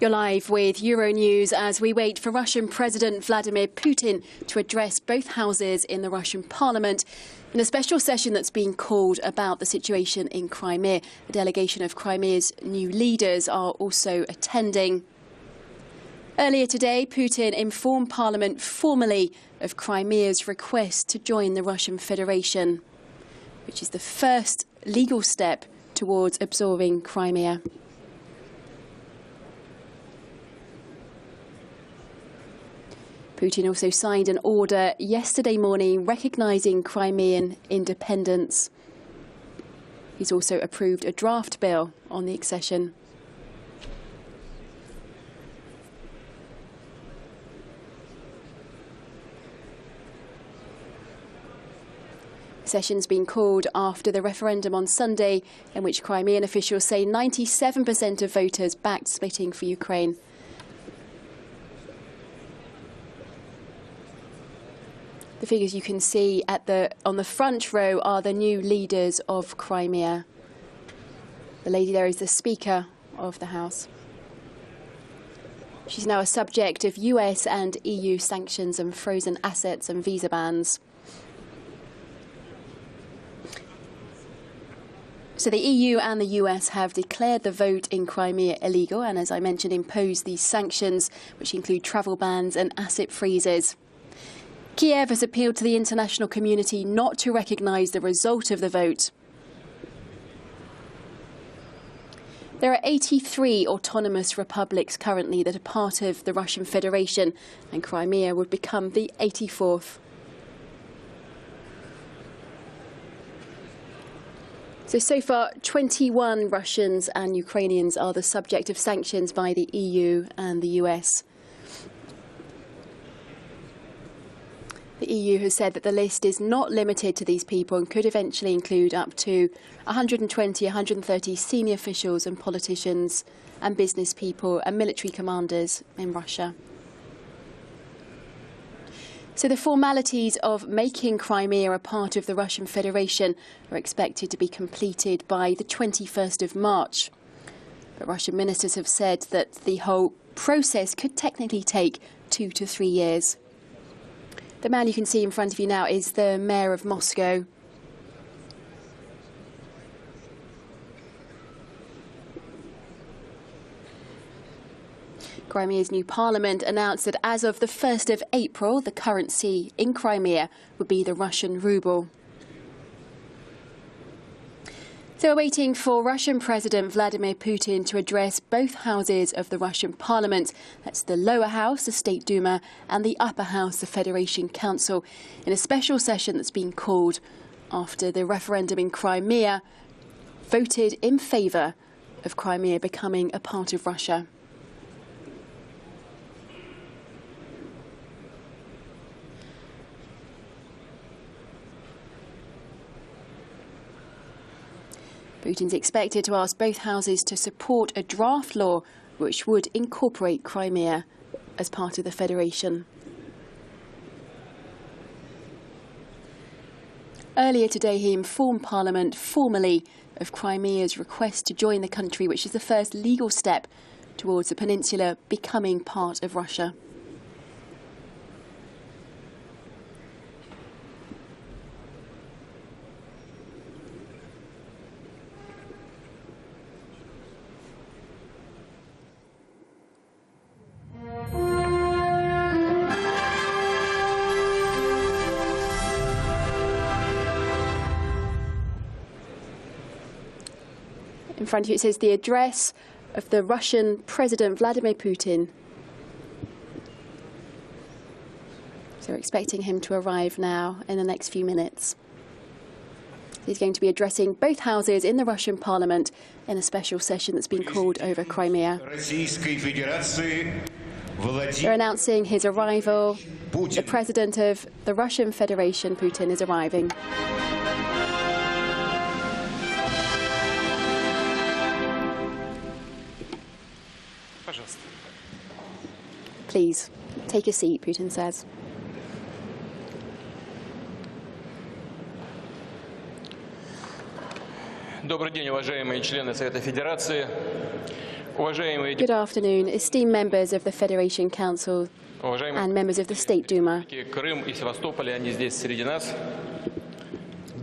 You're live with Euronews as we wait for Russian President Vladimir Putin to address both houses in the Russian parliament in a special session that's been called about the situation in Crimea. A delegation of Crimea's new leaders are also attending. Earlier today, Putin informed Parliament formally of Crimea's request to join the Russian Federation, which is the first legal step towards absorbing Crimea. Putin also signed an order yesterday morning recognising Crimean independence. He's also approved a draft bill on the accession. The session's been called after the referendum on Sunday, in which Crimean officials say 97% of voters backed splitting for Ukraine. The figures you can see on the front row are the new leaders of Crimea. The lady there is the Speaker of the House. She's now a subject of US and EU sanctions and frozen assets and visa bans. So the EU and the US have declared the vote in Crimea illegal and, as I mentioned, imposed these sanctions, which include travel bans and asset freezes. Kiev has appealed to the international community not to recognise the result of the vote. There are 83 autonomous republics currently that are part of the Russian Federation, and Crimea would become the 84th. So far, 21 Russians and Ukrainians are the subject of sanctions by the EU and the US. The EU has said that the list is not limited to these people and could eventually include up to 120, 130 senior officials and politicians and business people and military commanders in Russia. So the formalities of making Crimea a part of the Russian Federation are expected to be completed by the 21st of March. But Russian ministers have said that the whole process could technically take 2 to 3 years. The man you can see in front of you now is the mayor of Moscow. Crimea's new parliament announced that as of the 1st of April, the currency in Crimea would be the Russian ruble. So we're waiting for Russian President Vladimir Putin to address both houses of the Russian parliament. That's the lower house, the State Duma, and the upper house, the Federation Council, in a special session that's been called after the referendum in Crimea voted in favour of Crimea becoming a part of Russia. Putin's expected to ask both houses to support a draft law which would incorporate Crimea as part of the Federation. Earlier today, he informed Parliament formally of Crimea's request to join the country, which is the first legal step towards the peninsula becoming part of Russia. In front of you it says the address of the Russian President Vladimir Putin. So we're expecting him to arrive now in the next few minutes. He's going to be addressing both houses in the Russian parliament in a special session that's been called over Crimea. They're announcing his arrival. The President of the Russian Federation, Putin, is arriving. Please, take a seat, Putin says. Добрый день, уважаемые члены Совета Федерации. Good afternoon, esteemed members of the Federation Council and members of the State Duma,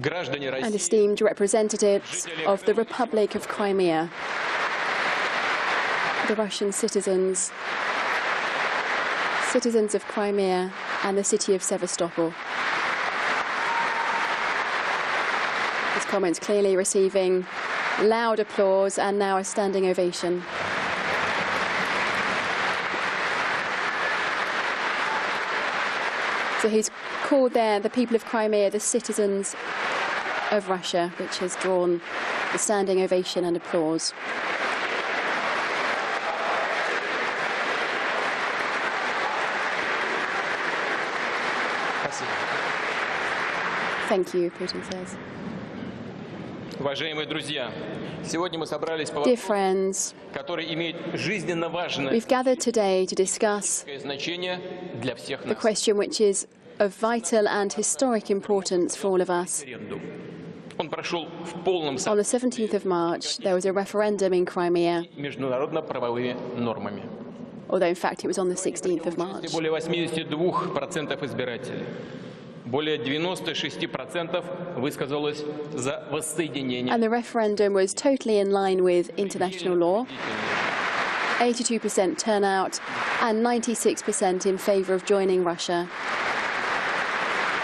and esteemed representatives of the Republic of Crimea, the Russian citizens of Crimea and the city of Sevastopol. His comments clearly receiving loud applause and now a standing ovation. So he's called there the people of Crimea the citizens of Russia, which has drawn the standing ovation and applause. Thank you, Putin says. Dear friends, we've gathered today to discuss the question which is of vital and historic importance for all of us. On the 17th of March, there was a referendum in Crimea, although in fact it was on the 16th of March. And the referendum was totally in line with international law, 82% turnout and 96% in favour of joining Russia.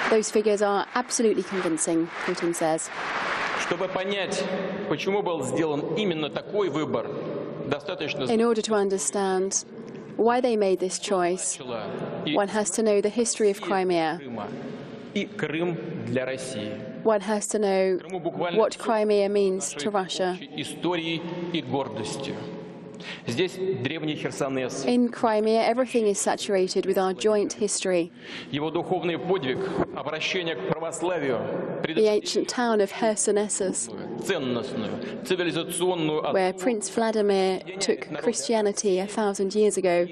Those figures are absolutely convincing, Putin says. In order to understand why they made this choice, one has to know the history of Crimea. One has to know what Crimea means to Russia. In Crimea, everything is saturated with our joint history. The ancient town of Chersonesus, where Prince Vladimir took Christianity 1,000 years ago.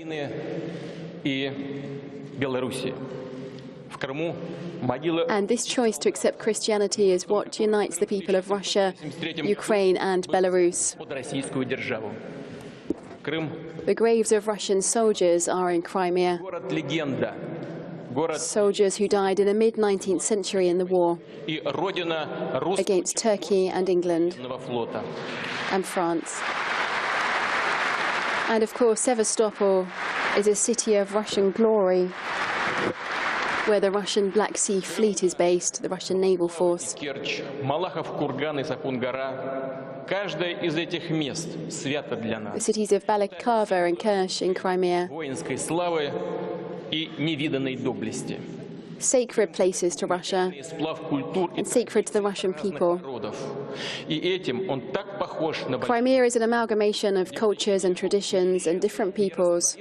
And this choice to accept Christianity is what unites the people of Russia, Ukraine and Belarus. The graves of Russian soldiers are in Crimea, soldiers who died in the mid-19th century in the war against Turkey and England and France. And of course, Sevastopol is a city of Russian glory, where the Russian Black Sea Fleet is based, the Russian naval force. The cities of Balakava and Kerch in Crimea, sacred places to Russia and sacred to the Russian people. Crimea is an amalgamation of cultures and traditions and different peoples,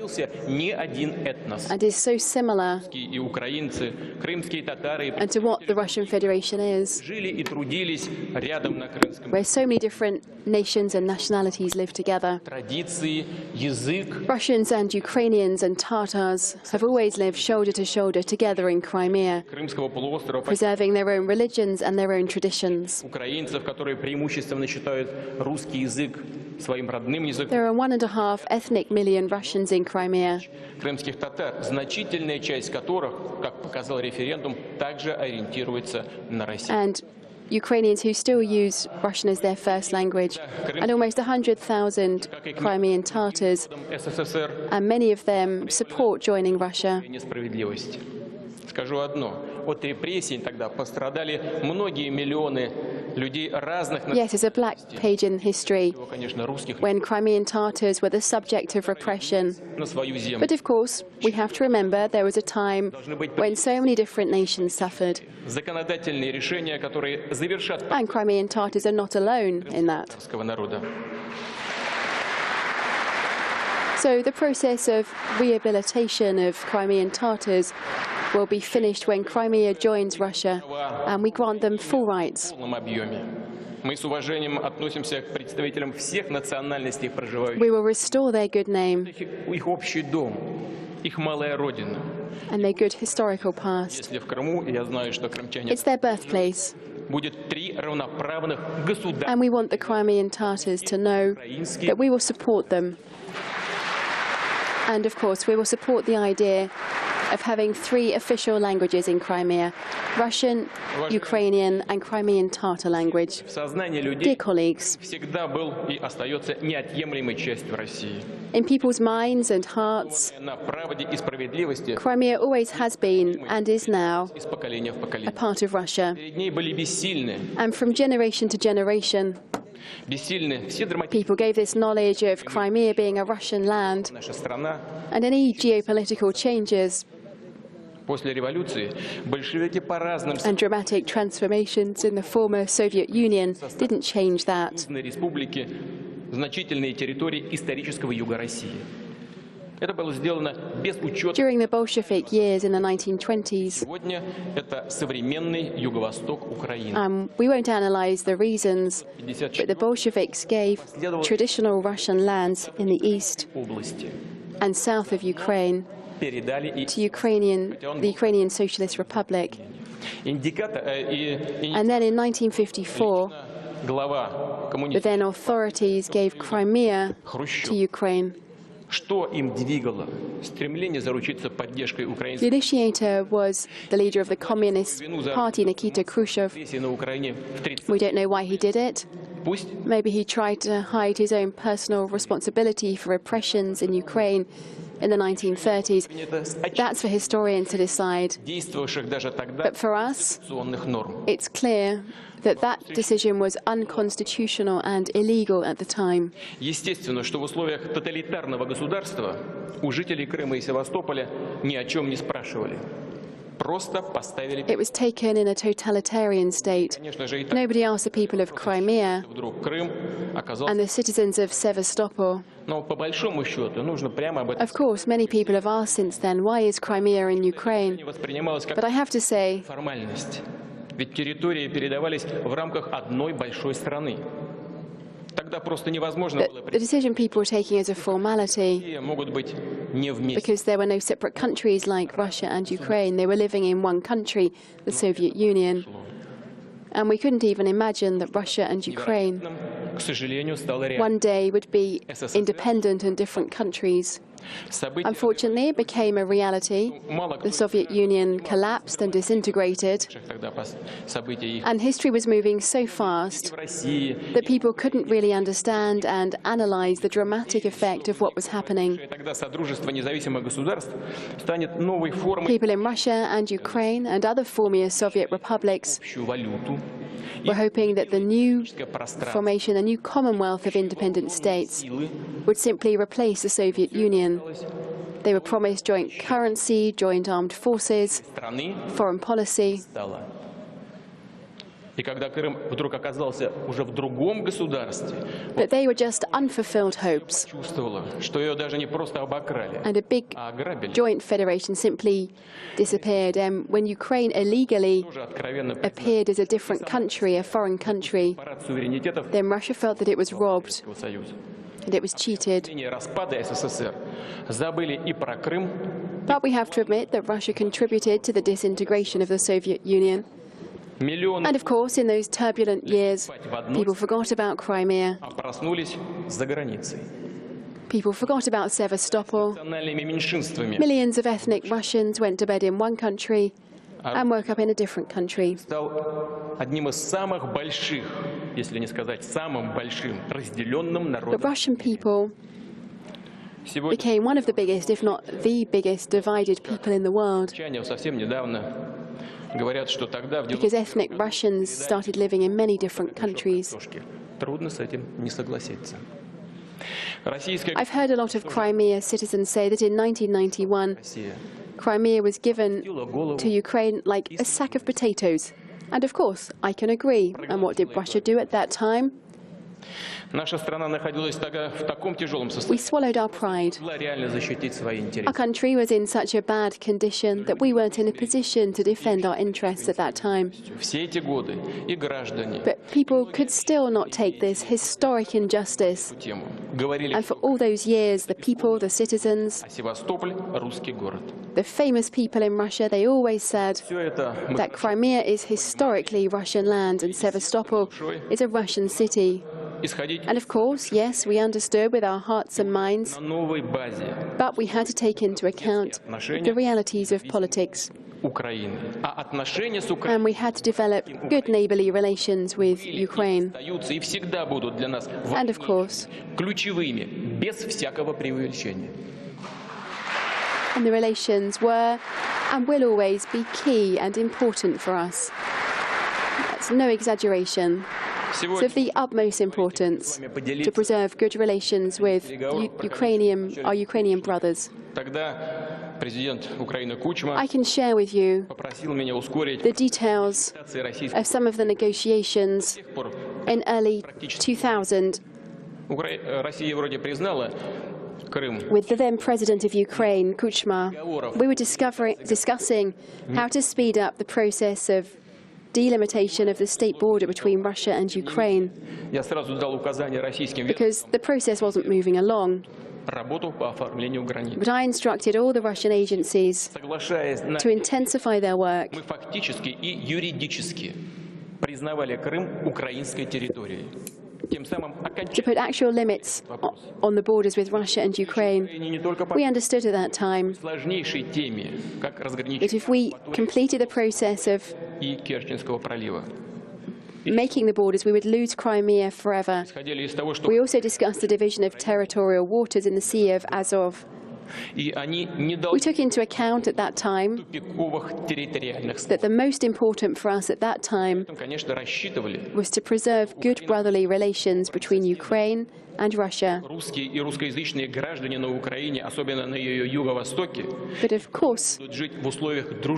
and is so similar and to what the Russian Federation is, where so many different nations and nationalities live together. Russians and Ukrainians and Tatars have always lived shoulder to shoulder together in Crimea, preserving their own religions and their own traditions. There are 1.5 ethnic million Russians in Crimea, and Ukrainians who still use Russian as their first language, and almost 100,000 Crimean Tatars, and many of them support joining Russia. Yes, there's a black page in history when Crimean Tatars were the subject of repression. But of course, we have to remember there was a time when so many different nations suffered. And Crimean Tatars are not alone in that. So the process of rehabilitation of Crimean Tatars will be finished when Crimea joins Russia, and we grant them full rights. We will restore their good name and their good historical past. It's their birthplace. And we want the Crimean Tatars to know that we will support them. And of course, we will support the idea of having 3 official languages in Crimea: Russian, Ukrainian and Crimean Tatar language. Dear colleagues, in people's minds and hearts, Crimea always has been and is now a part of Russia. And from generation to generation, people gave this knowledge of Crimea being a Russian land, and any geopolitical changes and dramatic transformations in the former Soviet Union didn't change that. During the Bolshevik years in the 1920s, we won't analyze the reasons, but the Bolsheviks gave traditional Russian lands in the east and south of Ukraine to the Ukrainian Socialist Republic. And then in 1954, the then authorities gave Crimea to Ukraine. The initiator was the leader of the Communist Party, Nikita Khrushchev. We don't know why he did it. Maybe he tried to hide his own personal responsibility for repressions in Ukraine in the 1930s. That's for historians to decide. But for us, it's clear that that decision was unconstitutional and illegal at the time. Естественно, что в условиях тоталитарного государства у жителей Крыма и Севастополя ни о чем не спрашивали. It was taken in a totalitarian state. Nobody asked the people of Crimea and the citizens of Sevastopol. Of course, many people have asked since then, why is Crimea in Ukraine? But I have to say, ведь территории передавались в рамках одной большой страны. Тогда просто невозможно было the decision people were taking as a formality могут быть не вместе. Because there were no separate countries like Russia and Ukraine. They were living in one country, the Soviet Union. And we couldn't even imagine that Russia and Ukraine one day would be independent and different countries. Unfortunately, it became a reality. The Soviet Union collapsed and disintegrated, and history was moving so fast that people couldn't really understand and analyze the dramatic effect of what was happening. People in Russia and Ukraine and other former Soviet republics were hoping that the new formation, a new Commonwealth of independent states, would simply replace the Soviet Union. They were promised joint currency, joint armed forces, foreign policy. But they were just unfulfilled hopes. And a big joint federation simply disappeared. And when Ukraine illegally appeared as a different country, a foreign country, then Russia felt that it was robbed and it was cheated. But we have to admit that Russia contributed to the disintegration of the Soviet Union. And of course, in those turbulent years, people forgot about Crimea. People forgot about Sevastopol. Millions of ethnic Russians went to bed in one country and woke up in a different country. The Russian people became one of the biggest, if not the biggest, divided people in the world. Because ethnic Russians started living in many different countries. I've heard a lot of Crimea citizens say that in 1991, Crimea was given to Ukraine like a sack of potatoes. And of course, I can agree. And what did Russia do at that time? We swallowed our pride. Our country was in such a bad condition that we weren't in a position to defend our interests at that time. But people could still not take this historic injustice. And for all those years, the people, the citizens, The famous people in Russia, they always said that Crimea is historically Russian land and Sevastopol is a Russian city. And of course, yes, we understood with our hearts and minds, but we had to take into account the realities of politics. And we had to develop good neighbourly relations with Ukraine. And of course, and the relations were and will always be key and important for us. That's no exaggeration. It's of the utmost importance to preserve good relations with our Ukrainian brothers. I can share with you the details of some of the negotiations in early 2000 with the then President of Ukraine, Kuchma. We were discussing how to speed up the process of delimitation of the state border between Russia and Ukraine, because the process wasn't moving along. But I instructed all the Russian agencies to intensify their work to put actual limits on the borders with Russia and Ukraine. We understood at that time that if we completed the process of making the borders, we would lose Crimea forever. We also discussed the division of territorial waters in the Sea of Azov. We took into account at that time that the most important for us at that time was to preserve good brotherly relations between Ukraine and Russia. But of course,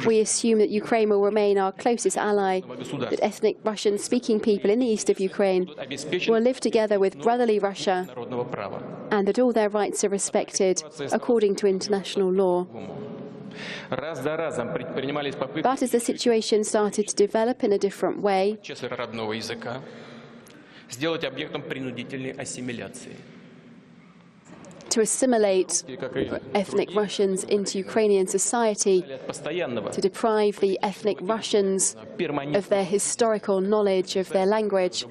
we assume that Ukraine will remain our closest ally, that ethnic Russian-speaking people in the east of Ukraine will live together with brotherly Russia, and that all their rights are respected according to international law. But as the situation started to develop in a different way, to assimilate ethnic Russians into Ukrainian society, to deprive the ethnic Russians of their historical knowledge of their language.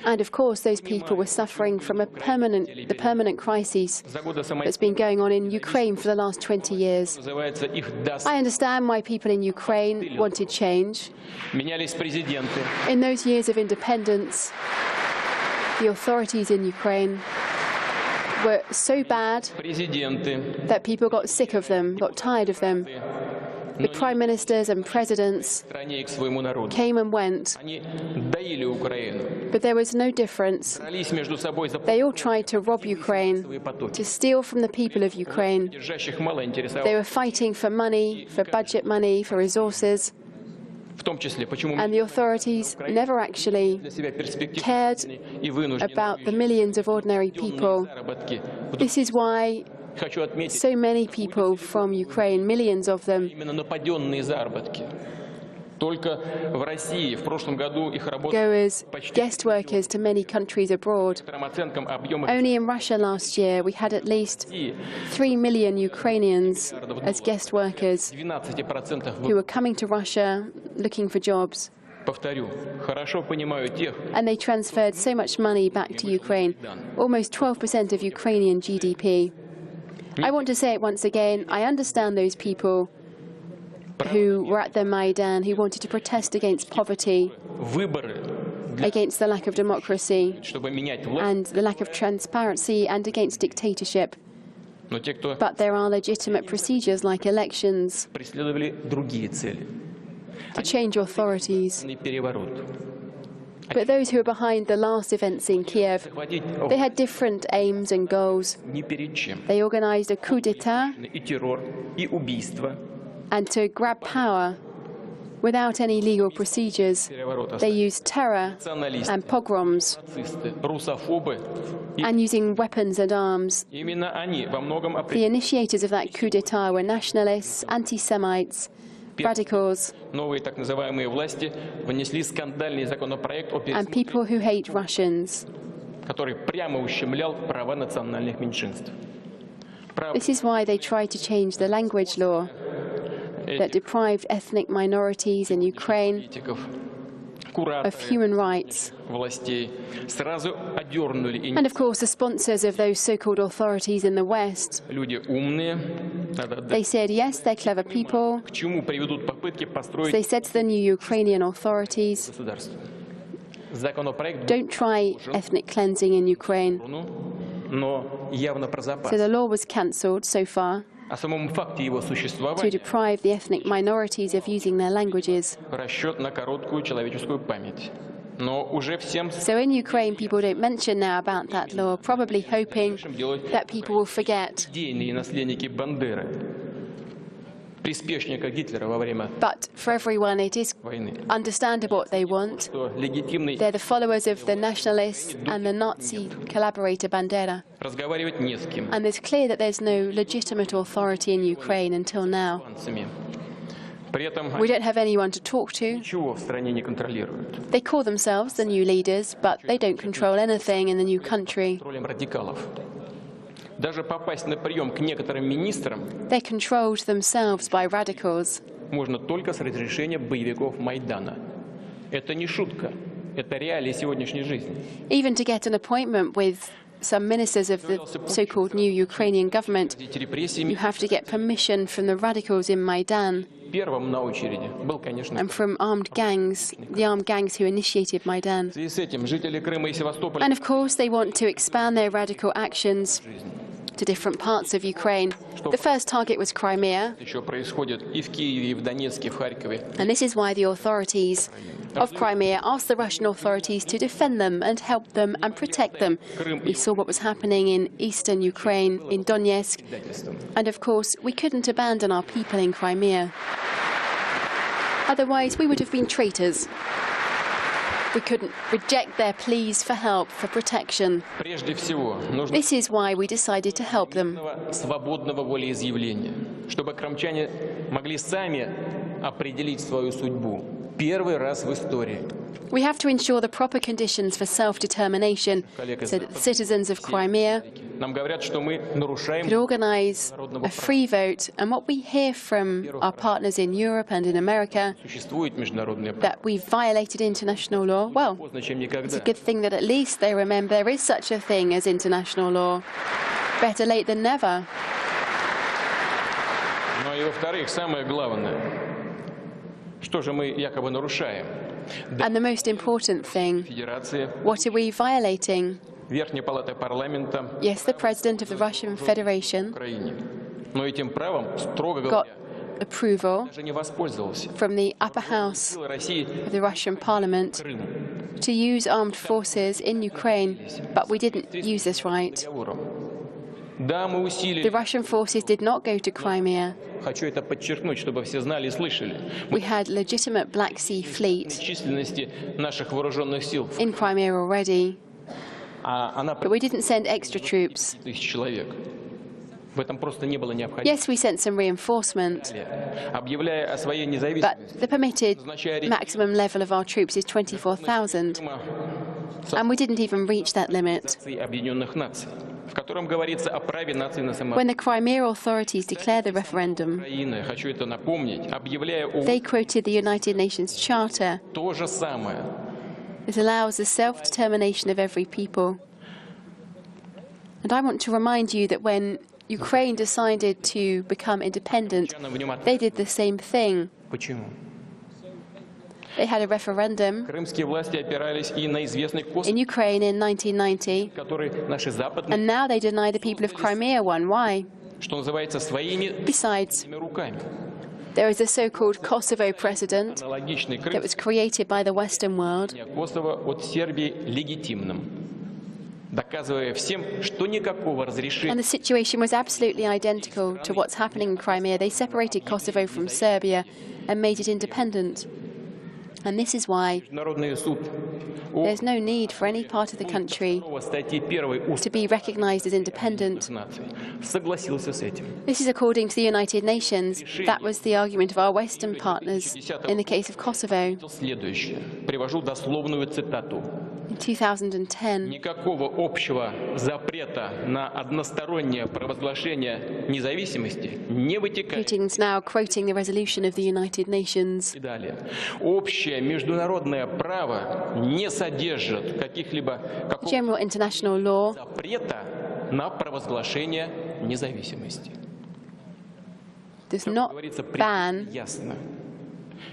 And of course, those people were suffering from the permanent crisis that's been going on in Ukraine for the last 20 years. I understand why people in Ukraine wanted change. In those years of independence, the authorities in Ukraine were so bad that people got sick of them, got tired of them. The prime ministers and presidents came and went, but there was no difference. They all tried to rob Ukraine, to steal from the people of Ukraine. They were fighting for money, for budget money, for resources. And the authorities never actually cared about the millions of ordinary people. This is why so many people from Ukraine, millions of them, go as guest workers to many countries abroad. Only in Russia last year we had at least 3 million Ukrainians as guest workers who were coming to Russia looking for jobs. And they transferred so much money back to Ukraine, almost 12% of Ukrainian GDP. I want to say it once again, I understand those people who were at the Maidan, who wanted to protest against poverty, against the lack of democracy, and the lack of transparency, and against dictatorship. But there are legitimate procedures like elections to change authorities. But those who were behind the last events in Kiev, they had different aims and goals. They organized a coup d'etat and to grab power without any legal procedures. They used terror and pogroms and using weapons and arms. The initiators of that coup d'etat were nationalists, anti-Semites, radicals, and people who hate This is why they tried to change the language law that deprived ethnic minorities in Ukraine of human rights. And of course, the sponsors of those so-called authorities in the West, they said, yes, they're clever people. So they said to the new Ukrainian authorities, don't try ethnic cleansing in Ukraine. So the law was cancelled so far to deprive the ethnic minorities of using their languages. So in Ukraine, people don't mention now about that law, probably hoping that people will forget. But for everyone, it is understandable what they want. They're the followers of the nationalist and the Nazi collaborator Bandera. And it's clear that there's no legitimate authority in Ukraine until now. We don't have anyone to talk to. They call themselves the new leaders, but they don't control anything in the new country. They're controlled themselves by radicals. Even to get an appointment with some ministers of the so-called new Ukrainian government, you have to get permission from the radicals in Maidan and from armed gangs, the armed gangs who initiated Maidan. And of course, they want to expand their radical actions to different parts of Ukraine. The first target was Crimea. And this is why the authorities of Crimea asked the Russian authorities to defend them and help them and protect them. We saw what was happening in eastern Ukraine, in Donetsk. And of course, we couldn't abandon our people in Crimea. Otherwise, we would have been traitors. We couldn't reject their pleas for help, for protection. This is why we decided to help them. We have to ensure the proper conditions for self-determination so that the citizens of Crimea could organize a free vote. And what we hear from our partners in Europe and in America, that we've violated international law, well, it's a good thing that at least they remember there is such a thing as international law. Better late than never. And the most important thing, what are we violating? Yes, the President of the Russian Federation got approval from the upper house of the Russian Parliament to use armed forces in Ukraine, but we didn't use this right. The Russian forces did not go to Crimea. We had legitimate Black Sea fleet in Crimea already, but we didn't send extra troops. Yes, we sent some reinforcement, but the permitted maximum level of our troops is 24,000, and we didn't even reach that limit. When the Crimea authorities declared the referendum, they quoted the United Nations Charter. It allows the self-determination of every people. And I want to remind you that when Ukraine decided to become independent, they did the same thing. They had a referendum in Ukraine in 1990, and now they deny the people of Crimea one. Why? Besides, there is a so-called Kosovo precedent that was created by the Western world, and the situation was absolutely identical to what's happening in Crimea. They separated Kosovo from Serbia and made it independent. And this is why Международный суд there's no need for any part of the country статьи 1 to be recognized as independent. наций согласился с этим. This is according to the United Nations. That was the argument of our Western partners in the case of Kosovo Следующее. Привожу дословную цитату. in 2010. Никакого общего запрета на одностороннее провозглашение независимости не вытекает. Putin's now quoting the resolution of the United Nations. И далее. Общее международное право не содержит каких-либо General international law запрета на провозглашение независимости. does Всё, как not говорится, ban ясно.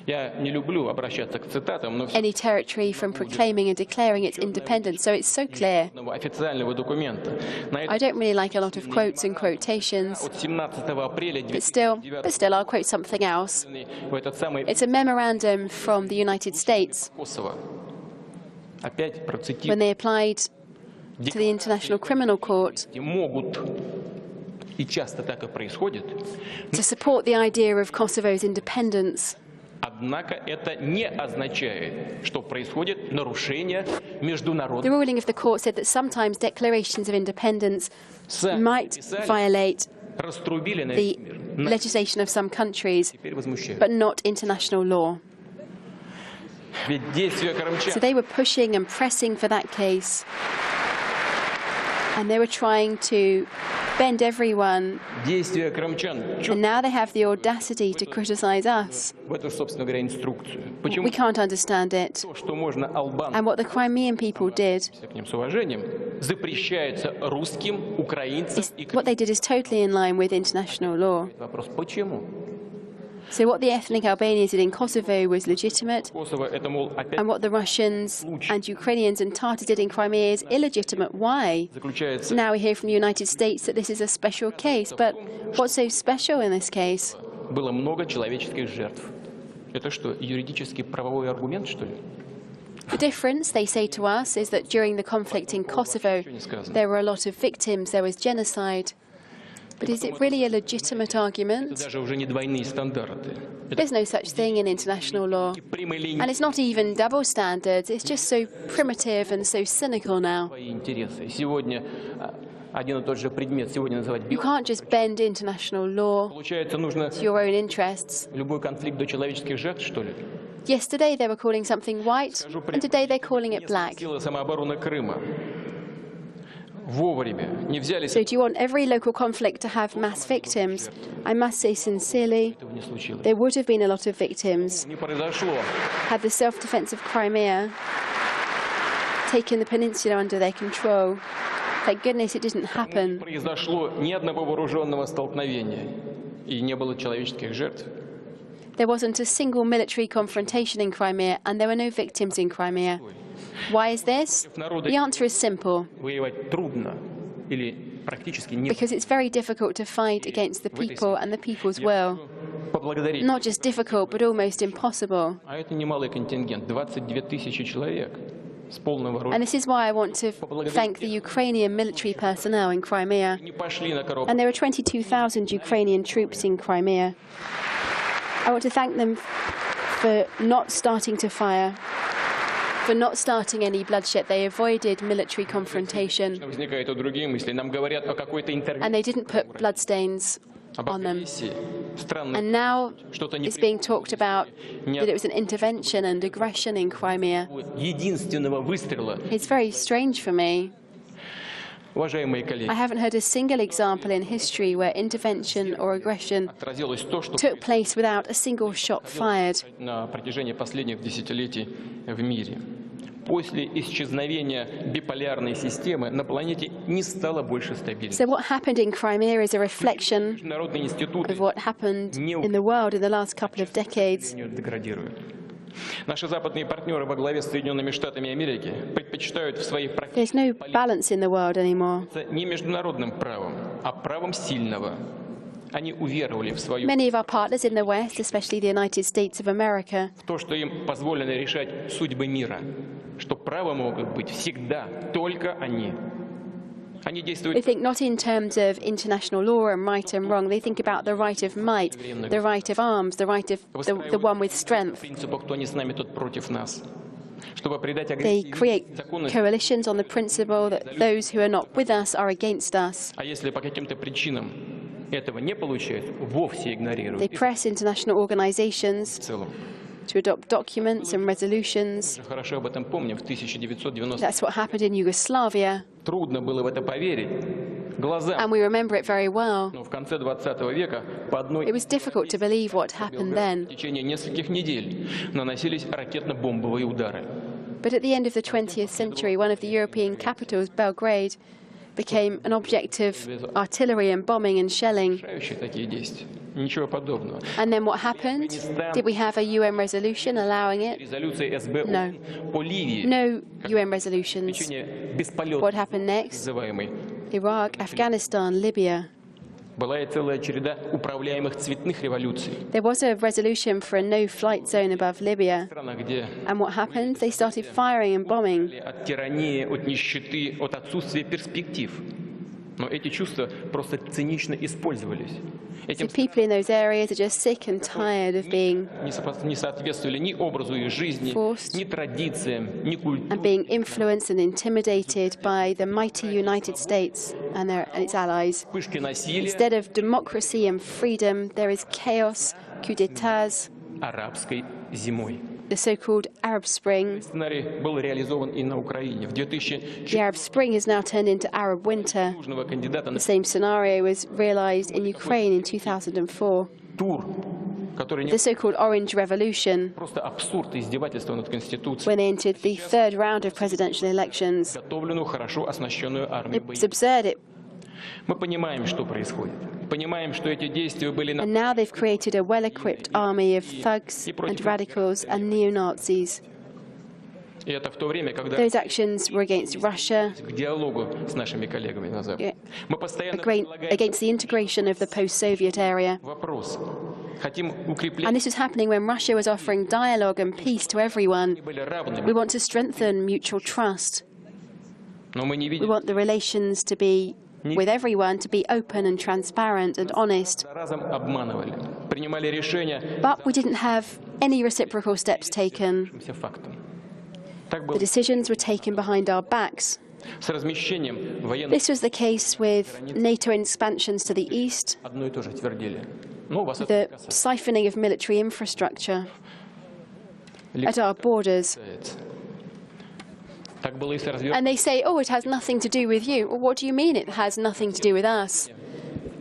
Я не люблю обращаться к цитатам, но any territory from proclaiming and declaring its independence, so it's so clear. официального документа. На I don't really like a lot of quotes and quotations, От 17 апреля but still, I'll quote something else. в этот самый It's a memorandum from the United States Kosovo. Опять when процитирую. they applied to the International Criminal Court Могут, и часто так и происходит, to support the idea of Kosovo's independence. однако это не означает, что происходит нарушение The международного. ruling of the court said that sometimes declarations of independence might violate Раструбили на the весь мир. legislation of some countries, Теперь возмущают. but not international law. Ведь действия крымчан So they were pushing and pressing for that case. And they were trying to bend everyone. действия крымчан And now they have the audacity to criticize us. в эту, собственно говоря, инструкцию. Почему We can't understand it. то, что можно албанцам, And what the Crimean people did, к ним с уважением, запрещается русским, украинцам и what they did is totally in line with international law. вопрос, почему? So what the ethnic Albanians did in Kosovo was legitimate, Kosovo это, мол, опять and what the Russians and Ukrainians and Tatars did in Crimea is illegitimate. Why? заключается Now we hear from the United States that this is a special case, but what's so special in this case? было много человеческих жертв. Это что, юридический правовой аргумент, что ли? The difference, they say to us, is that during the conflict in Kosovo, there were a lot of victims, there was genocide. But is it really a legitimate Это argument? даже уже не двойные стандарты. Это There's no such thing in international law. прямые линии And it's not even double standards, it's just so primitive and so cynical now. свои интересы. Сегодня один и тот же предмет сегодня называть You can't just bend international law Получается, нужно to your own interests. любой конфликт до человеческих жертв, что ли? Yesterday they were calling something white, and today they're calling it black. Силы самообороны Крыма вовремя не взялись, So do you want every local conflict to have mass victims? I must say sincerely, этого не случилось. there would have been a lot of victims Не произошло. had the self-defense of Crimea taken the peninsula under their control. Thank goodness it didn't Не happen. произошло ни одного вооруженного столкновения и не было человеческих жертв. There wasn't a single military confrontation in Crimea, and there were no victims in Crimea. Why is this? The answer is simple. Воевать трудно или практически не. Because it's very difficult to fight against the people and the people's will. Поблагодарить. Not just difficult, but almost impossible. А это немалый контингент, 22 тысячи человек с полным And вооружением. this is why I want to thank the Ukrainian military personnel in Crimea. Не пошли на коробку. And there are 22,000 Ukrainian troops in Crimea. I want to thank them for not starting to fire, for not starting any bloodshed. They avoided military confrontation, Возникают и другие мысли. Нам говорят о какой-то интервенции, and they didn't put bloodstains об on them. агрессии. Странно. And now Что-то не it's being talked about that it was an intervention and aggression in Crimea. единственного выстрела. It's very strange for me. Уважаемые I коллеги, haven't heard a single example in history where intervention or aggression отразилось то, что took place without a single shot fired. на протяжении последних десятилетий в мире. После исчезновения биполярной системы на планете не стало больше стабильности. So what happened in Crimea is a reflection Международные институты of what happened in the world in the last couple of decades. деградируют. Наши западные партнеры во главе с Соединенными Штатами Америки предпочитают в своей There's no balance in the world anymore. не международным правом, а правом сильного. Они уверовали в свою Many of our partners in the West, especially the United States of America, в то, что им позволено решать судьбы мира, что право могут быть всегда только они. Они They действуют think not in terms of international law and right and wrong. They think about the right of might, the right of arms, the right of the one with по strength. принципу «кто не с нами, тот против нас». Чтобы придать They агрессии create законность. coalitions on the principle that those who are not with us are against us. А если по каким-то причинам этого не получается, вовсе They игнорируют. press international organizations В целом. to adopt documents and resolutions. Мы хорошо об этом помним. В 1990 That's what happened in Yugoslavia, трудно было в это поверить глазам. and we remember it very well. Но в конце 20 века по одной It was difficult to believe what happened в then. течение нескольких недель наносились ракетно-бомбовые удары. But at the end of the 20th century, one of the European capitals, Belgrade, became an object of artillery and bombing and shelling. Решающие такие действия. Ничего подобного. And then what happened? Did we have a UN resolution allowing it? Резолюция СБ No. по Ливии No UN resolutions. течение What бесполетной happened next? называемой Iraq, Afghanistan, Libya. была и целая череда управляемых цветных революций. There was a resolution for a no-flight zone above Libya. В странах, где And what happened? They started firing and bombing. от тирании, от нищеты, от отсутствия перспектив. Но эти чувства просто цинично использовались. So Этим people in those areas are just sick and tired of being не соответствовали ни образу их жизни, Forced. ни традициям, ни and культуре. being influenced and intimidated by the mighty United States and its allies. Вспышки насилия, Instead of democracy and freedom, there is chaos, coup d'états, арабской зимой. the so-called Arab Spring. Сценарий был реализован и на Украине. В 2004 The Arab Spring has now turned into Arab Winter. южного кандидата на The same scenario was realized in Ukraine in 2004. тур, который не The so-called Orange Revolution, просто абсурд и издевательство над Конституцией, when they entered the third round of presidential elections. готовленную, хорошо оснащенную армию It's боевых. absurd. Мы понимаем, что происходит. Понимаем, что эти действия были And now they've created a well-equipped army of thugs and radicals and neo-Nazis. И это в то время, когда Those actions were against Russia, к диалогу с нашими коллегами на Западе. Мы постоянно предлагаем against the integration of the post-Soviet area. вопрос. Хотим укреплять, And this was happening when Russia was offering dialogue and peace to everyone. были We равными, want to strengthen mutual trust. но мы не We видим want the relations to be with everyone to be open and transparent and honest. разом обманывали, принимали решения But we didn't have any reciprocal steps taken. все фактом. Так The было decisions were taken behind our backs. с размещением военных. This was the case with NATO expansions to the east, Одно и то же твердили. Ну, вас это the не касается. siphoning of military infrastructure at our borders. Так было и с And they say, oh, it has nothing to do with you. Well, what do you mean it has nothing to do with us?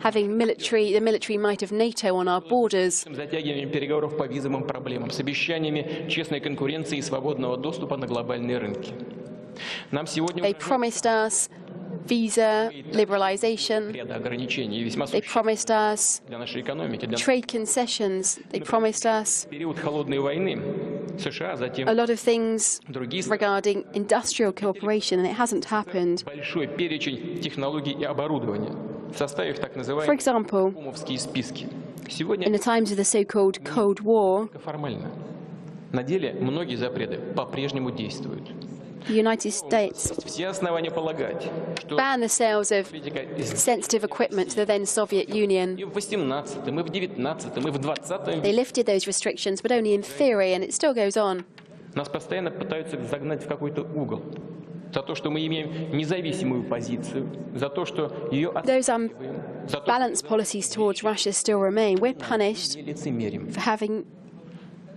Having the military might of NATO on our borders. затягиванием переговоров по визовым проблемам, с обещаниями честной конкуренции и свободного доступа на глобальные рынки. Нам сегодня They promised us visa liberalization. ряд ограничений, весьма They существенных promised us для нашей экономики. Для trade concessions. They promised us период холодной войны США, затем a lot of things другие страны. regarding industrial cooperation, and it hasn't happened. Большой перечень технологий и оборудования, составив так For называемые example, омовские списки. in Сегодня the times of the so-called Cold War, только формально. На деле многие запреты по-прежнему действуют. the United States Все основания полагать, что banned the sales of политика sensitive equipment to the then Soviet Union. и в 18-м, и в 19-м, и в 20-м They lifted those restrictions, but only in theory, and it still goes on. нас постоянно пытаются загнать в какой-то угол. За то, что мы имеем независимую позицию, за то, что ее Those отстаиваем, за то, balanced policies towards Russia still remain. We're punished что не лицемерим. for having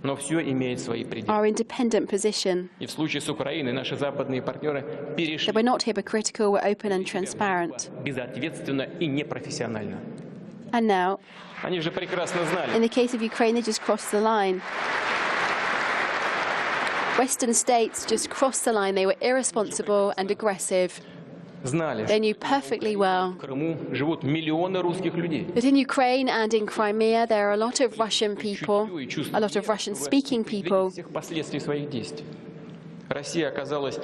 Но все имеет свои пределы. our independent position, И в случае с Украиной наши западные партнеры that перешли we're not hypocritical, we're open and transparent. безответственно и непрофессионально. And now, Они же прекрасно in знали, the case of Ukraine, they just crossed the line. Western states just crossed the line. They were irresponsible and aggressive. знали, They что knew perfectly well в Крыму живут миллионы русских людей. that in Ukraine and in Crimea there are a lot of Russian people, И чувствуют a lot of Russian-speaking people. всех последствий своих действий. Россия оказалась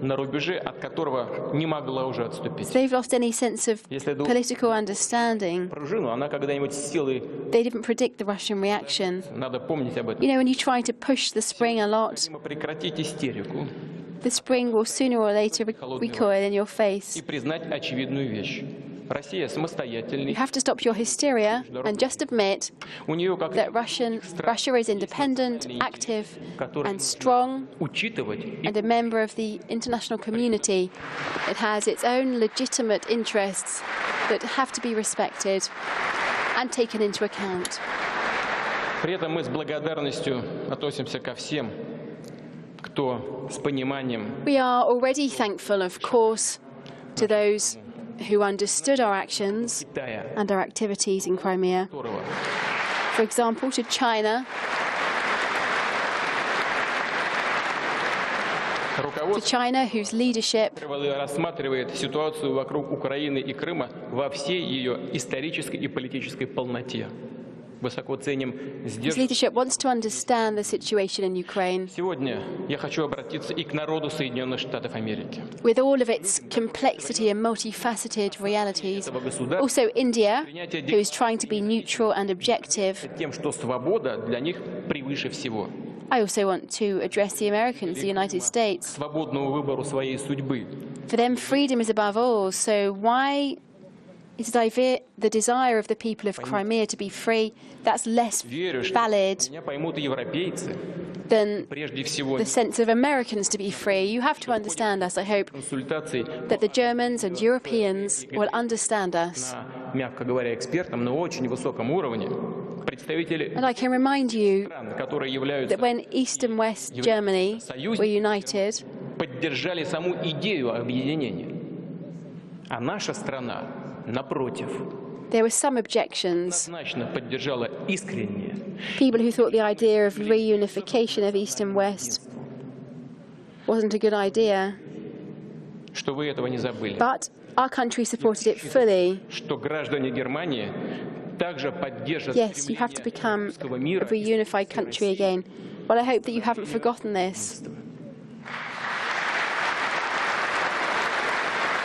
на рубеже, от которого не могла уже отступить. They've lost any sense of political understanding. Пружину, она когда-нибудь с силой, They didn't predict the Russian reaction. надо помнить об этом. You know, when you try to push the spring a lot, Необходимо прекратить истерику, the spring will sooner or later recoil in your face. и признать очевидную вещь. Россия самостоятельный. You have to stop your hysteria and just admit У нее как that Russia is independent, active and strong учитывать and a member of the international community. It has its own legitimate interests that have to be respected and taken into account. При этом мы с благодарностью относимся ко всем, кто с пониманием. We are already thankful, of course, to those who understood our actions and our activities in Crimea. For example, to China, whose leadership рассматривает ситуацию вокруг Украины и Крыма во всей ее исторической и политической полноте. Высоко ценим leadership wants to understand the situation in Ukraine. Сегодня я хочу обратиться и к народу Соединенных Штатов Америки. With all of its complexity and multifaceted realities, also India, who is trying to be neutral and objective. Тем, что свобода для них превыше всего. I also want to address the Americans, the United States. Свободному выбору своей судьбы. For them, freedom is above all. So why is the desire of the people of Crimea to be free, that's less valid than the sense of Americans to be free? You have to understand us, I hope, that the Germans and Europeans will understand us. And I can remind you that when East and West Germany were united, поддержали саму идею объединения, а наша страна напротив, there were some objections. поддержала искренне. People who thought the idea of reunification of East and West wasn't a good idea. Что вы этого не забыли. But our country supported it fully. Что граждане Германии также поддержат Yes, you have to become a reunified country again. Well, I hope that you haven't forgotten this.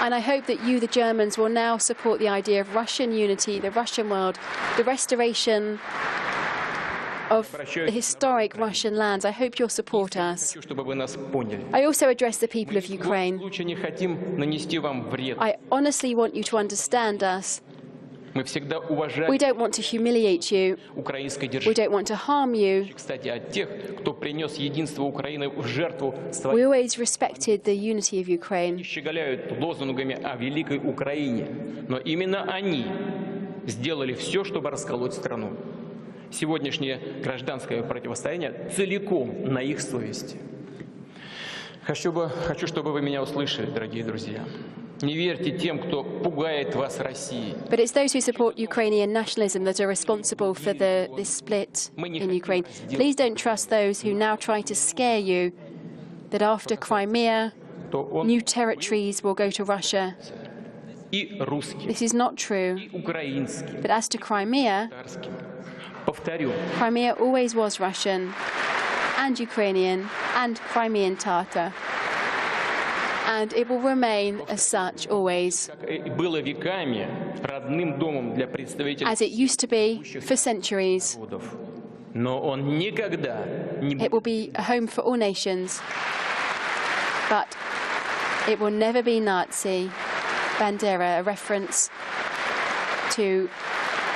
And I hope that you, the Germans, will now support the idea of Russian unity, the Russian world, the restoration of the historic Russian lands. I hope you'll support us. I also address the people of Ukraine. I honestly want you to understand us. We don't want to humiliate you. We don't want to harm you. We always respected the unity of Ukraine. Но именно они сделали все, чтобы расколоть страну. Сегодняшнее гражданское противостояние целиком на их совести. Хочу, чтобы вы меня услышали, дорогие друзья. Не верьте тем, кто пугает вас Россией. But it's those who support Ukrainian nationalism that are responsible for this split in Ukraine. Please don't trust those who now try to scare you that after Crimea, new territories will go to Russia. This is not true. But as to Crimea, Crimea always was Russian and Ukrainian and Crimean Tatar. And it will remain as such always, as it used to be for centuries. It will be a home for all nations, but it will never be Nazi Bandera, a reference to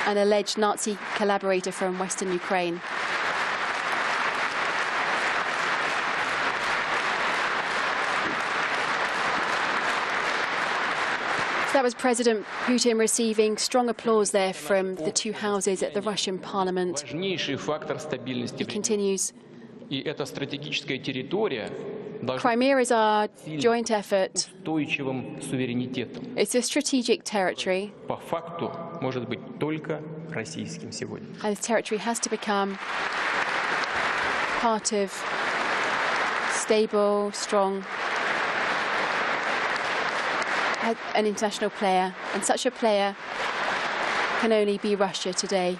an alleged Nazi collaborator from Western Ukraine. That was President Putin receiving strong applause there from the two houses at the Russian parliament. He continues. Crimea is our joint effort. It's a strategic territory. And this territory has to become part of stable, strong, an international player, and such a player can only be Russia today.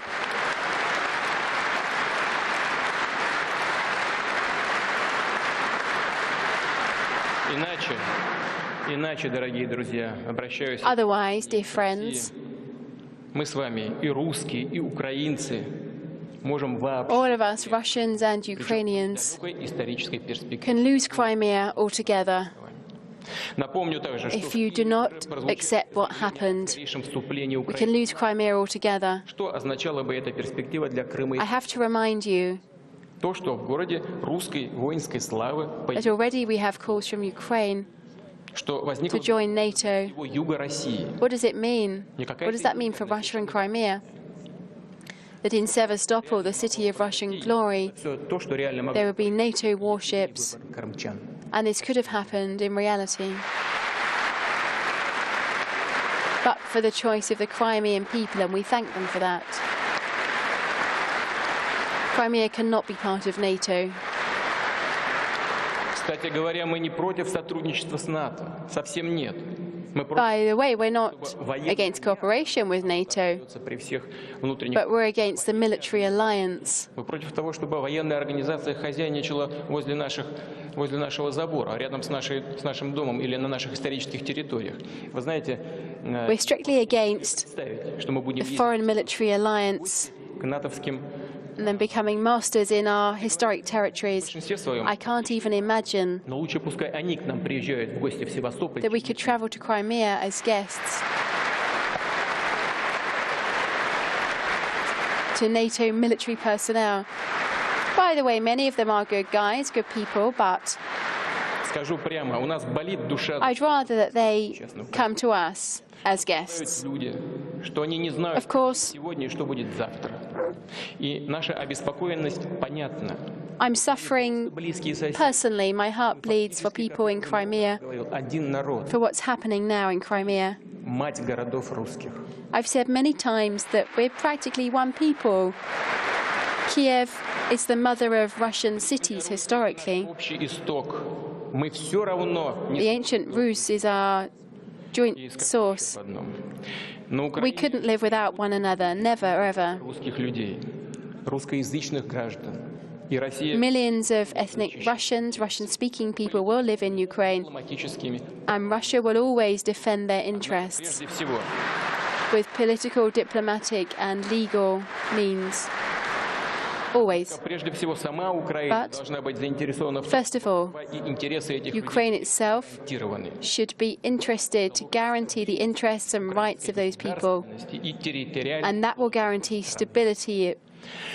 Otherwise, dear friends, мы с вами, и русские, и украинцы, можем вообще all of us, Russians and Ukrainians, в далекой исторической перспективе. can lose Crimea altogether Напомню также, что if you do not accept what happened. вступлении We can Украины, lose Crimea altogether. что означала бы эта перспектива для Крыма? I have to remind you То, что в городе русской воинской славы, that already we have calls from Ukraine что to возникла join NATO. его юга России. What does it mean? What does that mean for Russia and Crimea? That in Sevastopol, the city of Russian glory, Все то, что реально могло there would be NATO warships, быть крымчан. and this could have happened in reality. But for the choice of the Crimean people, and we thank them for that. Crimea cannot be part of NATO. Кстати говоря, мы не против сотрудничества с НАТО. Совсем нет. Мы By the way, we're not against cooperation with NATO, против при всех внутренних. but we're against the military alliance. Мы против того, чтобы военная организация хозяйничала возле нашего забора, рядом с нашим домом или на наших исторических территориях. Вы знаете, We're strictly against представить, что мы будем the ездить foreign military alliance к натовским and then becoming masters in our historic в territories. большинстве своем. I can't even imagine Но лучше пускай они к нам приезжают в гости в Севастополь. that we could travel to Crimea as guests to NATO military personnel. By the way, many of them are good guys, good people, but Скажу прямо, у нас болит душа. I'd rather that they come to us as guests. Люди, что они не знают, Of course, сегодня и что будет завтра. И наша обеспокоенность понятна. I'm suffering Близкие соседи. personally. My heart bleeds for people in Crimea, Говорил, один народ, for what's happening now in Crimea. мать городов русских. I've said many times that we're practically one people. Kiev is the mother of Russian cities historically. Общий исток. Мы все равно The не ancient Rus is our joint source. в одном. На We Украине couldn't live without one another, never, ever. русских людей, русскоязычных граждан. И Россия Millions of ethnic Russians, Russian-speaking people will live in Ukraine, дипломатическими, and Russia will always defend their interests прежде всего, with political, diplomatic and legal means. Always. прежде всего сама Украина But, должна быть заинтересована в том, First of all, и интересы этих людей Ukraine itself гарантированы. should be interested to guarantee the interests and rights of those people, И территориально and that will guarantee stability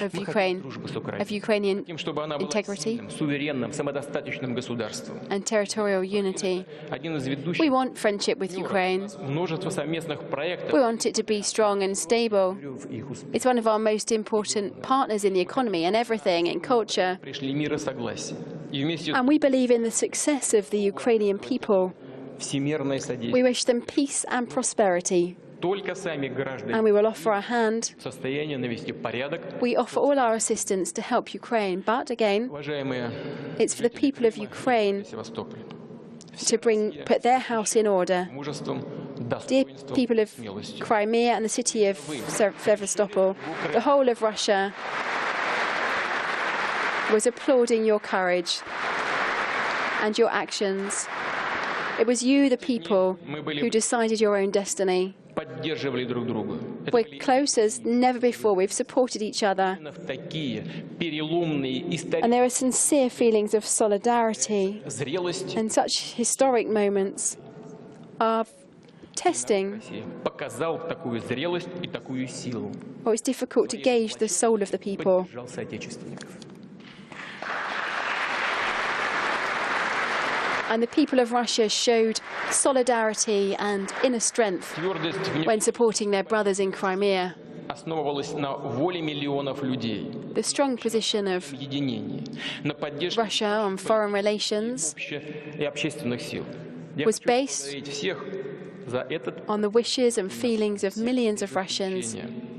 of Ukraine, дружбы с Украиной. of Ukrainian Хотим, чтобы она была integrity сильным, суверенным, самодостаточным государством. and territorial unity. Один из We ведущих want friendship with Ukraine. множество совместных We проектов want it to be strong and stable. в их успех. It's one of our most important partners in the economy and everything, in culture. Пришли мир и согласие. И вместе And we believe in the success of the Ukrainian people. всемирное We содействие. wish them peace and prosperity, Только сами граждане and we will offer our hand. в состоянии навести порядок. We offer all our assistance to help Ukraine, but again, Уважаемые it's for the people of Ukraine Севастополь, to put their house in order. мужеством, Dear достоинством, people of смелостью. Crimea and the city of Sevastopol, the whole of Russia was applauding your courage and your actions. It was you, the people, who decided your own destiny. Поддерживали друг друга. Это We're были close as never before. We've supported each other. именно в такие переломные And исторические there are sincere feelings of solidarity, зрелости and such historic moments are testing. Россия показал такую зрелость и такую силу. Well, it's difficult to gauge the soul of the people. Поддержал соотечественников. And the people of Russia showed solidarity and inner strength Твердость в нем when supporting their brothers in Crimea. основывалась на воле миллионов людей, The strong position of единении, на поддержке Russia on foreign relations и общественных сил. Я was хочу based поблагодарить всех за этот on the wishes and feelings of millions of Russians. решение.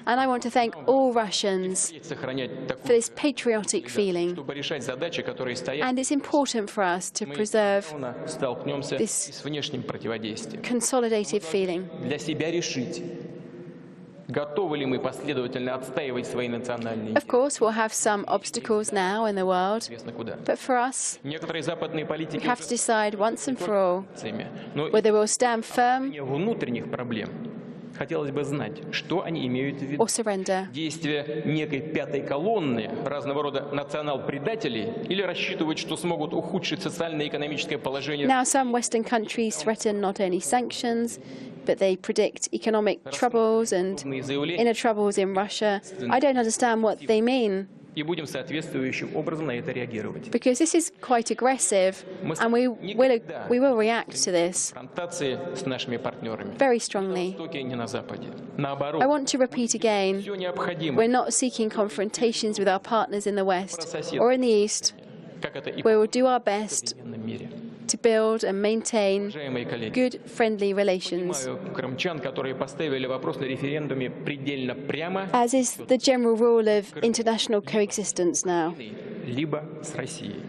And I want to thank all Russians Сохранять for такую, this patriotic feeling. чтобы решать задачи, которые стоят. And it's important for us to Мы preserve ровно столкнемся this с внешним противодействием. consolidated feeling. Для себя решить, готовы ли мы последовательно отстаивать свои национальные Of интересы. course, we'll have some obstacles now in the world, Известно куда. but for us, Некоторые западные we политики have to decide once and for all но whether we'll stand firm и внутренних проблем Хотелось бы знать, что они имеют в виду. or surrender. Действия некой пятой колонны разного рода национал-предателей или рассчитывать, что смогут ухудшить социально-экономическое положение. Now, some Western countries threaten not only sanctions, but they predict economic troubles and inner troubles in Russia. I don't understand what they mean, И будем соответствующим образом на это реагировать. because this is quite aggressive, and we will react to this Конфронтации с нашими партнерами. very На strongly. Востоке, не на Западе. Наоборот, I want to repeat again, все необходимо, we're not seeking confrontations with our partners in the West or in the East. как это и We will в do our best современном мире. to build and maintain Уважаемые коллеги, good, friendly relations, понимаю крымчан, которые поставили вопрос на референдуме предельно прямо, as is the general rule of international coexistence now. либо с Россией.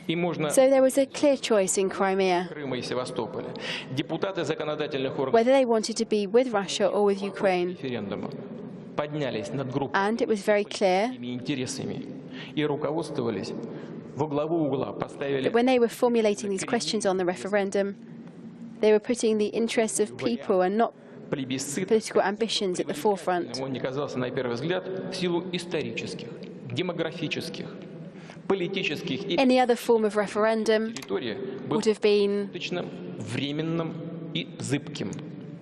И можно So there was a clear choice in Crimea, Крыма и Севастополя. Депутаты законодательных органов whether they wanted to be with Russia or with Ukraine. референдума поднялись над группой And it was very clear интересами и руководствовались во главу угла, поставили that when they were formulating these questions on the referendum, they were putting the interests of people and not плебисцит. political ambitions at the forefront. Он не казался на первый взгляд в силу исторических, демографических, политических и Any other form of referendum территории был would have been достаточно временным и зыбким.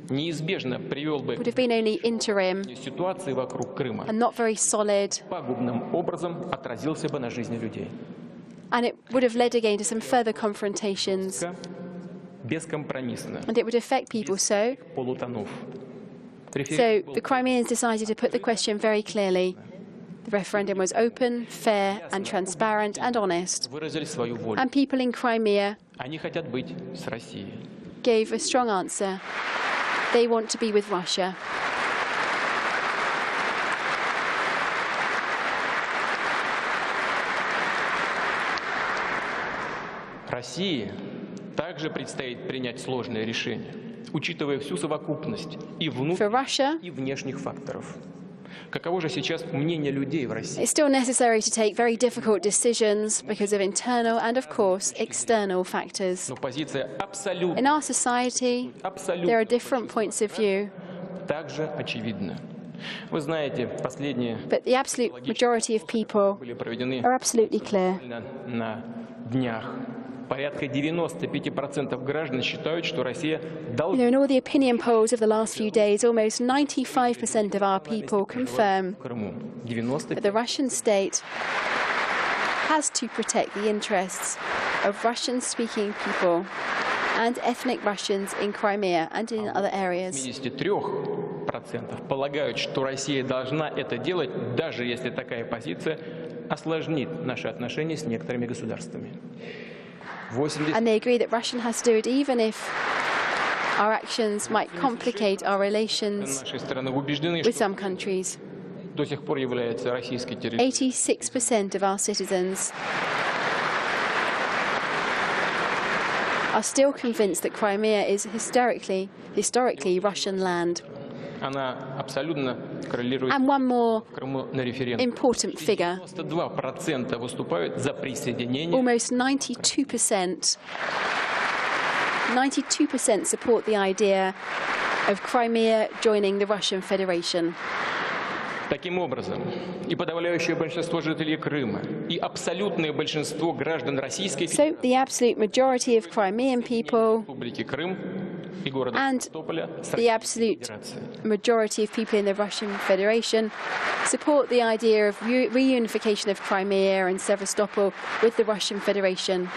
Неизбежно привел бы would have been only interim к ситуации вокруг Крыма. and not very solid, Пагубным образом отразился бы на жизни людей. and it would have led again to some further confrontations, Бескомпромиссно, and it would affect people. So полутонов. the Crimeans decided to put the question very clearly. The referendum was open, fair and transparent and honest, Выразили свою волю. and people in Crimea Они хотят быть с Россией. gave a strong answer. They want to be with Russia. России также предстоит принять сложное решение, учитывая всю совокупность и For внутренних, Russia, и внешних факторов. Каково же сейчас мнение людей в России? it's still necessary to take very difficult decisions because of internal and, of course, external factors. Но позиция In абсолютно, our society, there are different points of view, также очевидна. Вы знаете, последние but the absolute majority of people были проведены are absolutely clear. на днях. Порядка 95% граждан считают, что Россия должна In all the opinion polls of the last few days, almost 95% of our people confirm в Крыму. that the Russian state has to protect the interests of Russian-speaking people and ethnic Russians in Crimea and in other areas. 93% полагают, что Россия должна это делать, даже если такая позиция осложнит наши отношения с некоторыми государствами. 80% And they agree that Russia has to do it even if our actions might complicate our relations нашей стороны убеждены, with что some countries. до сих пор является российской территорией. 86% of our citizens are still convinced that Crimea is historically Russian land. Она абсолютно коррелирует And one more в Крыму на референдум. important figure, 92% выступают за присоединение. almost 92% support the idea of Crimea joining the Russian Federation. Таким образом, и подавляющее большинство жителей Крыма, и абсолютное большинство граждан Российской So the absolute majority of Crimean people Республики Крым и города and Севастополя с the Российской absolute Федерацией majority of people in the Russian Federation support the idea of reunification of Crimea and Sevastopol with the Russian Federation.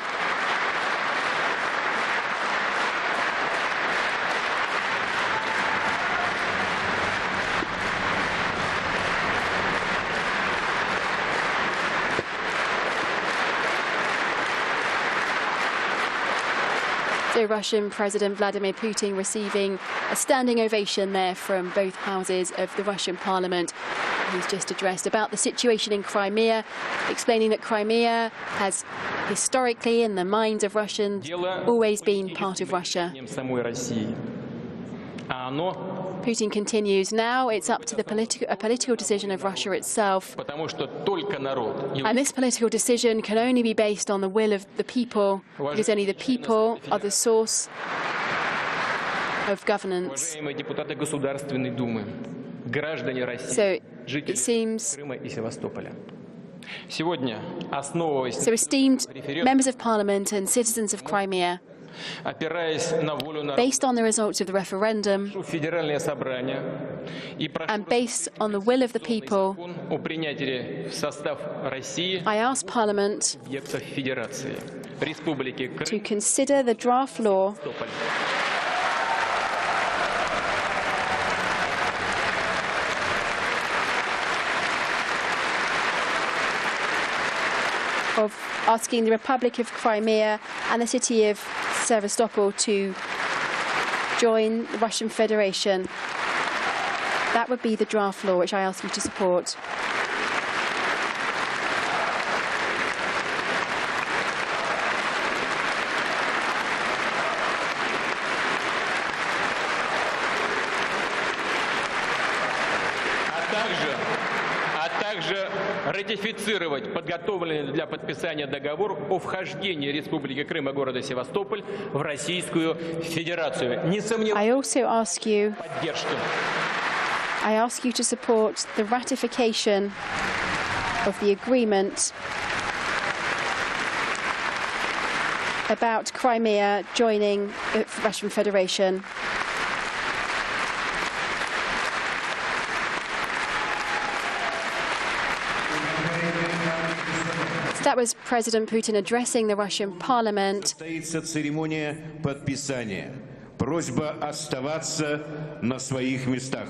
So Russian President Vladimir Putin receiving a standing ovation there from both houses of the Russian parliament. He's just addressed about the situation in Crimea, explaining that Crimea has historically, in the minds of Russians, always been part of Russia. самой России. А оно, Putin continues, now it's up to the political decision of Russia itself. потому что только народ And this political decision can only be based on the will of the people, because only the people are the source of governance. Уважаемые депутаты Государственной Думы, граждане России, So жители it seems, Крыма и Севастополя. Сегодня, основываясь so esteemed на референдуме, members of Parliament and citizens of Crimea, опираясь на волю народа, based on the results of the referendum Федеральное собрание и прошу and based on the will of the people, закон о принятии в состав России I ask Parliament объектов Федерации, Республики to Крым, consider the draft law Севастополь. of asking the Republic of Crimea and the city of Sevastopol to join the Russian Federation. That would be the draft law, which I ask you to support. А также ратифицировать подготовленный для подписания договор о вхождении Республики Крым и города Севастополь в Российскую Федерацию. Не сомневаюсь в поддержке. I ask you to support the ratification of the agreement about Crimea joining the Russian Federation. So that was President Putin addressing the Russian Parliament. Состоится церемония подписания. Просьба оставаться на своих местах.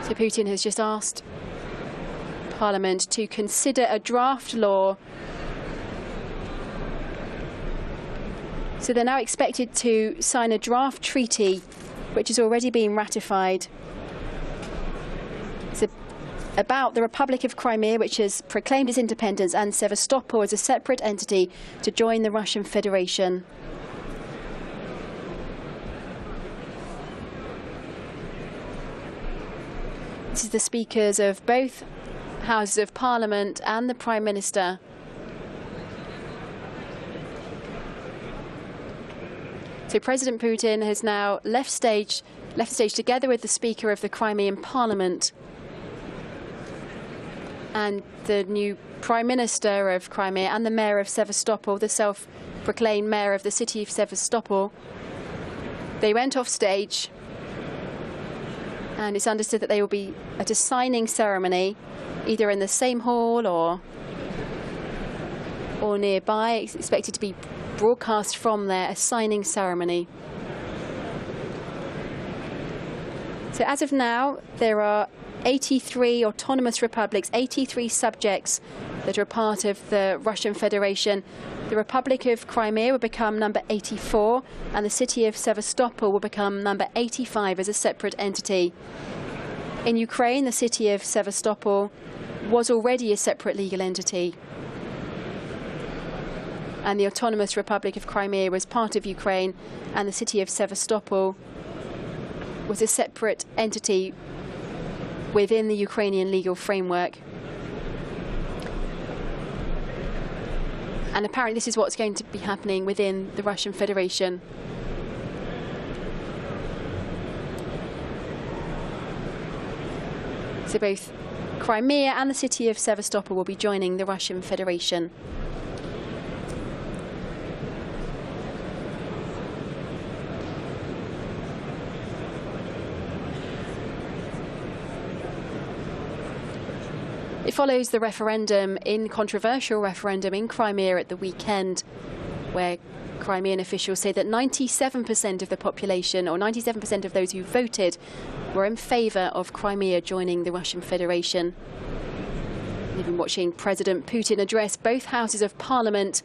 So Putin has just asked Parliament to consider a draft law. So they're now expected to sign a draft treaty, which has already been ratified. It's about the Republic of Crimea, which has proclaimed its independence, and Sevastopol as a separate entity to join the Russian Federation. This is the speakers of both houses of Parliament and the Prime Minister. So President Putin has now left stage together with the Speaker of the Crimean Parliament and the new Prime Minister of Crimea and the Mayor of Sevastopol, the self-proclaimed Mayor of the city of Sevastopol. They went off stage, and it's understood that they will be at a signing ceremony, either in the same hall or nearby. It's expected to be broadcast from there, a signing ceremony. So as of now, there are 83 autonomous republics, 83 subjects that are part of the Russian Federation. The Republic of Crimea will become number 84, and the city of Sevastopol will become number 85 as a separate entity. In Ukraine, the city of Sevastopol was already a separate legal entity, and the Autonomous Republic of Crimea was part of Ukraine, and the city of Sevastopol was a separate entity within the Ukrainian legal framework. And apparently this is what's going to be happening within the Russian Federation. So both Crimea and the city of Sevastopol will be joining the Russian Federation. It follows the controversial referendum in Crimea at the weekend, where Crimean officials say that 97% of the population, or 97% of those who voted, were in favour of Crimea joining the Russian Federation. We've been watching President Putin address both houses of Parliament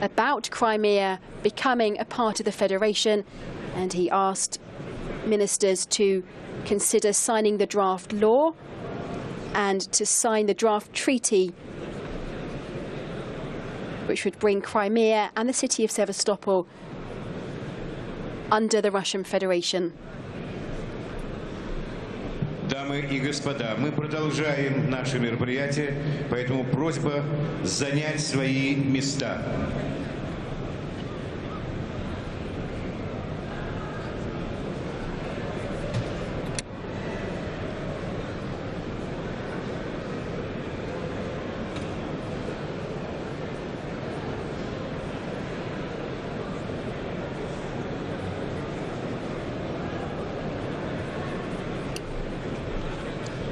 about Crimea becoming a part of the Federation, and he asked ministers to consider signing the draft law and to sign the draft treaty, which would bring Crimea and the city of Sevastopol under the Russian Federation. Дамы и господа, мы продолжаем наше мероприятие, поэтому просьба занять свои места.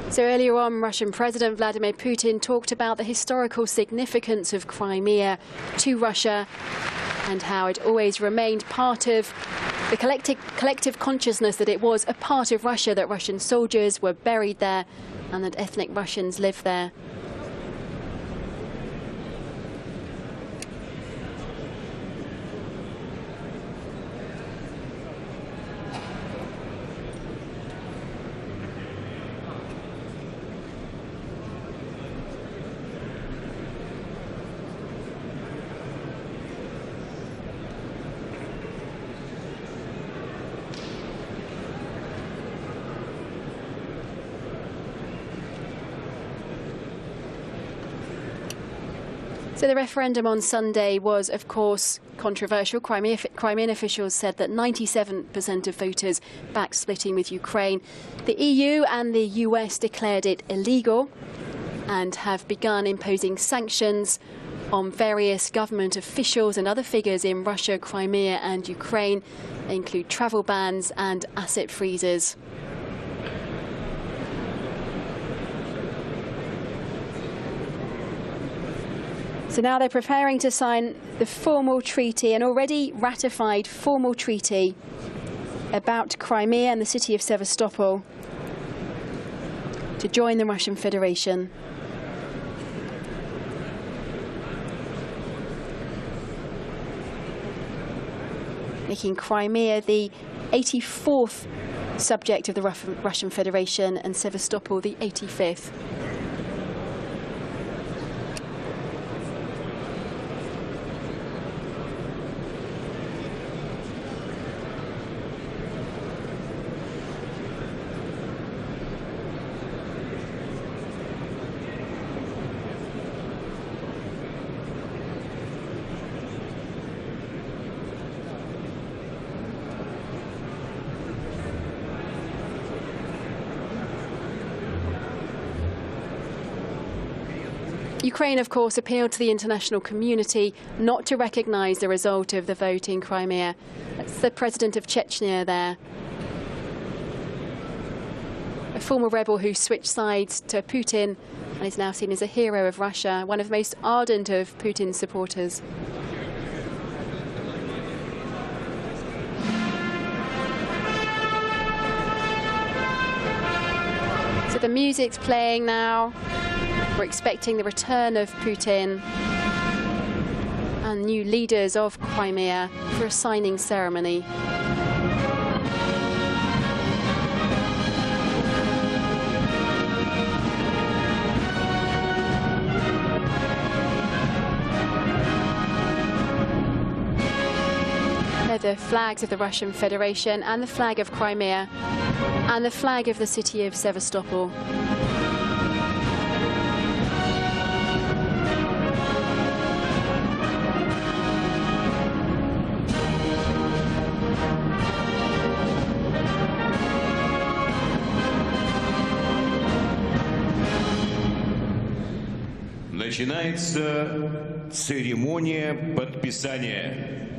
So earlier on, Russian President Vladimir Putin talked about the historical significance of Crimea to Russia and how it always remained part of the collective consciousness that it was a part of Russia, that Russian soldiers were buried there and that ethnic Russians lived there. So the referendum on Sunday was, of course, controversial. Crimean officials said that 97% of voters backed splitting with Ukraine. The EU and the US declared it illegal and have begun imposing sanctions on various government officials and other figures in Russia, Crimea and Ukraine. They include travel bans and asset freezes. So now they're preparing to sign the formal treaty, an already ratified formal treaty about Crimea and the city of Sevastopol to join the Russian Federation. Making Crimea the 84th subject of the Russian Federation and Sevastopol the 85th. Ukraine, of course, appealed to the international community not to recognise the result of the vote in Crimea. That's the president of Chechnya there, a former rebel who switched sides to Putin and is now seen as a hero of Russia, one of the most ardent of Putin's supporters. So the music's playing now. We're expecting the return of Putin and new leaders of Crimea for a signing ceremony. They're the flags of the Russian Federation and the flag of Crimea and the flag of the city of Sevastopol. Начинается церемония подписания.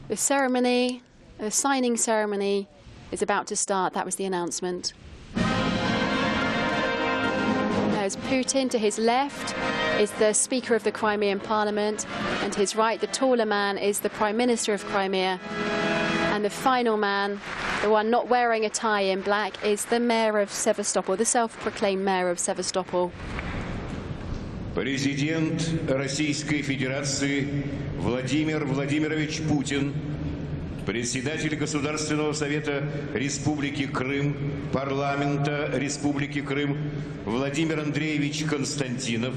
The ceremony, the signing ceremony, is about to start. That was the announcement. There's Putin. To his left is the Speaker of the Crimean Parliament, and to his right, the taller man, is the Prime Minister of Crimea. And the final man, the one not wearing a tie in black, is the Mayor of Sevastopol, the self-proclaimed Mayor of Sevastopol. Президент Российской Федерации Владимир Владимирович Путин, председатель Государственного совета Республики Крым, парламента Республики Крым Владимир Андреевич Константинов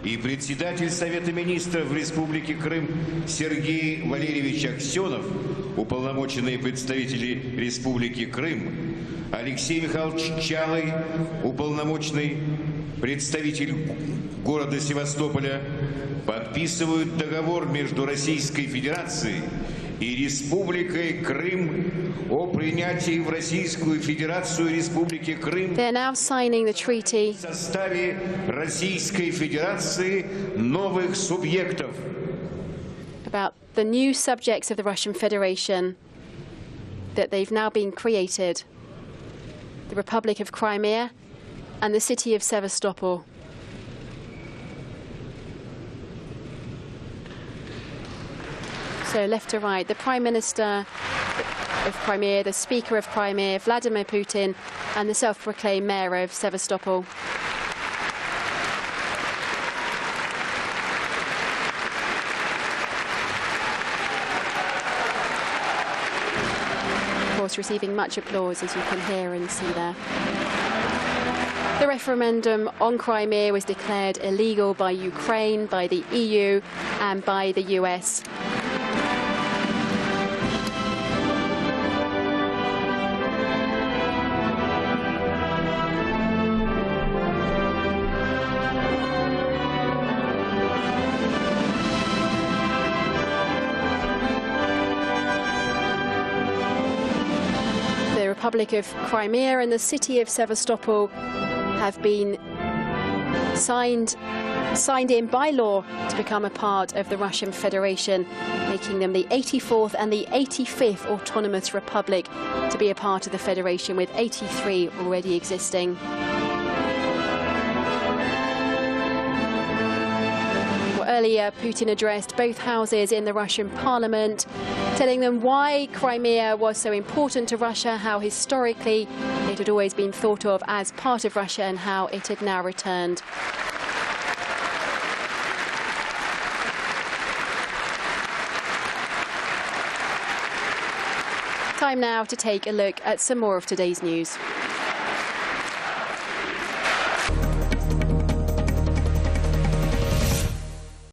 и председатель Совета министров Республики Крым Сергей Валерьевич Аксенов, уполномоченные представители Республики Крым, Алексей Михайлович Чалый, уполномоченный представитель города Севастополя, подписывают договор между Российской Федерацией и Республикой Крым о принятии в Российскую Федерацию Республики Крым They're now signing the treaty в составе Российской Федерации новых субъектов. about the new subjects of the Russian Federation, that they've now been created: the Republic of Crimea and the city of Sevastopol. So left to right, the Prime Minister of Crimea, the Speaker of Crimea, Vladimir Putin, and the self-proclaimed Mayor of Sevastopol. Of course, receiving much applause, as you can hear and see there. The referendum on Crimea was declared illegal by Ukraine, by the EU, and by the US. The Republic of Crimea and the city of Sevastopol have been signed in by law to become a part of the Russian Federation, making them the 84th and the 85th autonomous republic to be a part of the Federation, with 83 already existing. Earlier, Putin addressed both houses in the Russian parliament, telling them why Crimea was so important to Russia, how historically it had always been thought of as part of Russia, and how it had now returned. Time now to take a look at some more of today's news.